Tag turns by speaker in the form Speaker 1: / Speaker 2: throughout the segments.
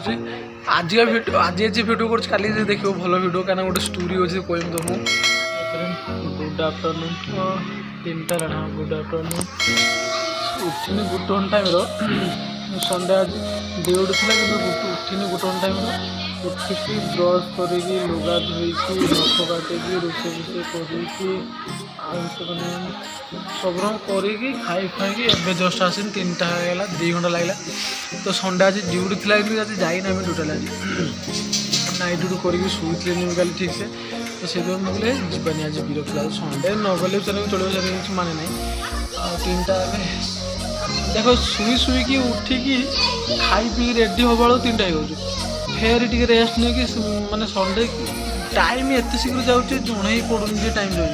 Speaker 1: करुचे आज भिडियो आज भिडियो कर देखो भल भिडियो क्या गोटे स्टोरी अच्छे कहमी तुमको। गुड आफ्टरनून 3टा रहा गुड आफ्टरनून उठनी गुटे टाइम संडे आज ड्यूटी थी कि उठनी गुटे टाइम उठिकी ब्रश कर लुगा धोईकी नख काटिकी रोषे फुषे कर सब करी खाई खाई एवं जस्ट आसी 3टा होगा 2 घंटा लगला। तो संडे आज ड्यूटी थी कि आज जाइना टोटाल आज नाइट ड्यूटी करके शुई कल ठीक से। तो से मुझे जीवानी आज विरक्त लगे संडे न गले चलो चलो माने ना 3टा देख शुई कि उठिकी खाई पी रेडी हवा बेलू 3टा हो फेर टी रेस्ट नहीं कि माने संडे टाइम एत शीघ्र जाऊँचे जड़े ही पड़ूनी टाइम जाऊँ।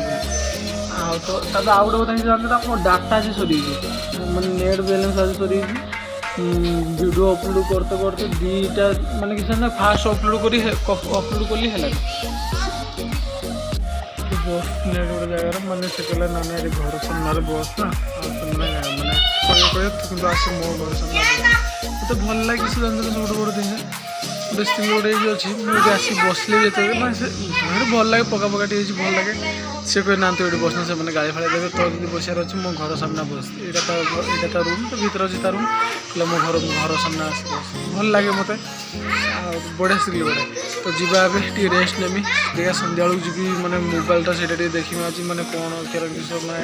Speaker 1: तो आउ गोटे कथा जानते मो डाटा आज सरी मैंने नेट बैलेंस आज सरी वीडियो अपलोड करते करते 2टा माने किसी ना फास्ट अपलोड करी है बस नेट गोटे जगार मैंने से कहला ना ना घर सामने बस ना मैंने कि आस मो घर सामने मत भल लगे से जानते सब बड़ दिन गोटे गोटे अच्छी मुझे आसी बसले जो भल लगे पका पका टी भल लगे सी कहे ना ये बसना से मैंने गाड़ी फाड़ी देवे तो जब बसार अच्छे मो घर सामने बस यहाँ तो रूम तो भर अच्छी तार रूम कहला मो घर सामने आस बस भल लगे मत बढ़िया सिखली बड़े। तो जीवा टी रेस्ट नेमी देखा सन्ध्या बेलू जी मैंने मोबाइलटा से देखी आज मैंने कौन किस मैंने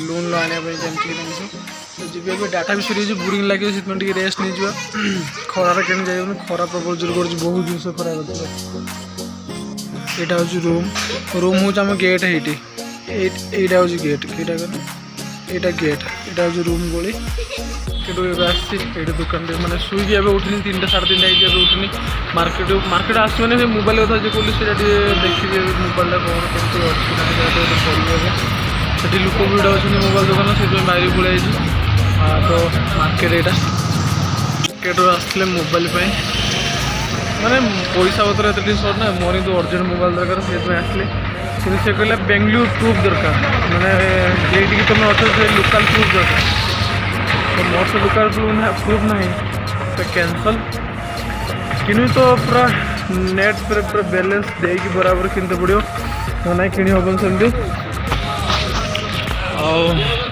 Speaker 1: लोन लो आने जमी तो जी भी डाटा भी सरी बोरिंग लगे से रेस्ट नहीं जा खरार कहीं जाए खरा प्रबल जोर कर बहुत जिन खरा यहाँ हूँ रूम हूँ आम गेट यहाँ हूँ गेट यहाँ गेट यहाँ हूँ रूम गोली ये दुकान मैंने शुई उठनी 3टा 3:30 उठनी मार्केट आस मैंने मोबाइल कथा जो कहली से देखिए मोबाइल कौन कमी अच्छी से लोक भिड़ अच्छे मोबाइल दुकान से बाहरी पड़े। तो मार्केट यहाँ मार्केट आसते मोबाइल माने पैसा पत्र एत सर्ट ना मोर तो अर्जेंट मोबाइल दरकार से आसली कि से कहला बेंगलुरु प्रूफ दरकार मैंने ये तुम अच्छे से लोकल प्रूफ दरकार तो मोर से लोकल प्रूफ ना तो कैंसल कि तो पूरा नेट पूरा बैलेंस देकी बराबर किनते पड़ो ना कि हम सेमती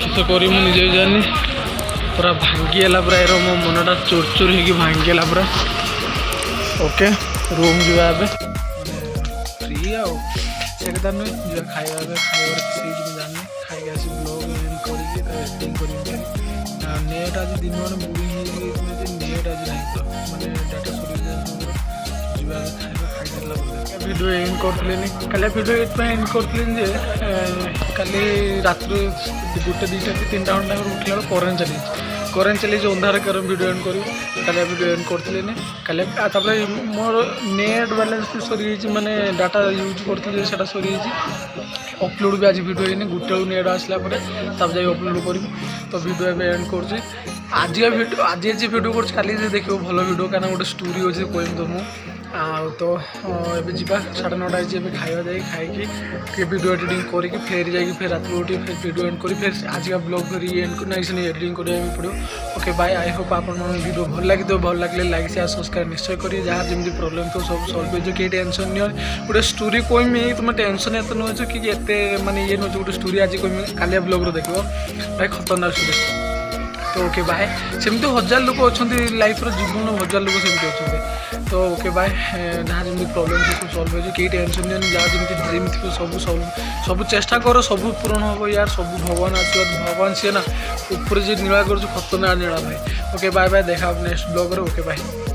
Speaker 1: किस कर मुझे जानी पूरा भांगीगला पूरा यार मो मनटा चोर चोर हो भांगीगला पूरा। ओके रूम जा फ्री आदा नुहे जो खाइबा खाइबार फ्री जानी खाई आस ब्लॉग एडिटिंग कर नेट आज दिन मैंने बोरिंग नेट आज ना मैंने डाटा सरी खाइबा भिडियो एंड करें कल भिडियो ये एंड करी रात 1-2-3टा 3टा घंटा उठला करेन्ट चली अंधार कर भिडियो एंड करूँ कल भिडियो एंड करें कल मोर नेट बैलेंस सरी मैंने डाटा यूज करते सरी अपलोड भी आज भिडियो है गोटे नेट आसला तब जा अपलोड करी। तो भिडियो एंड कर आज भिडियो कर देखो भल भिडियो क्या गोटे स्टोरी अच्छे कहमी तुमको। तो ये जीवा 9:30 ये खावा जाए खाई वीडियो एडिटिंग करके फिर जाकि फिर रात उठी फिर वीडियो एंड करी फिर आज का ब्लॉग एंड ना एडिटिंग करने पड़ो। ओके बाय आई होप आप वीडियो भल लगे तो भल लगे लाइक शेयर सब्सक्राइब निश्चय करिए जहाँ जमी प्रॉब्लम तो सब सल्व हो कि टेंशन नहीं गोटे स्टोरी कहमी तुम टेंशन एत नुच कि माने ये नुच गोटे स्टोरी आज कहमी कालिया ब्लॉग देख भाई खतरनाक स्टोरी। तो ओके बाय सेमती 1000 लोक अच्छा लाइफ जीवन 1000 लोक सेमती अच्छा। तो ओके बाय जहाँ जमी प्रॉब्लम थी सल्व हो कि टेंशन नहीं जहाँ जमी ड्रीम थी सब सल्व सब चेष्टा कर सब पूरण हम यार सब भगवान आशीर्वाद भगवान सी ना ऊपर जी नीला कर खतरनाक नीला भाई। ओके बाय बाय देखा नेक्स्ट ब्लॉग। Okay bye.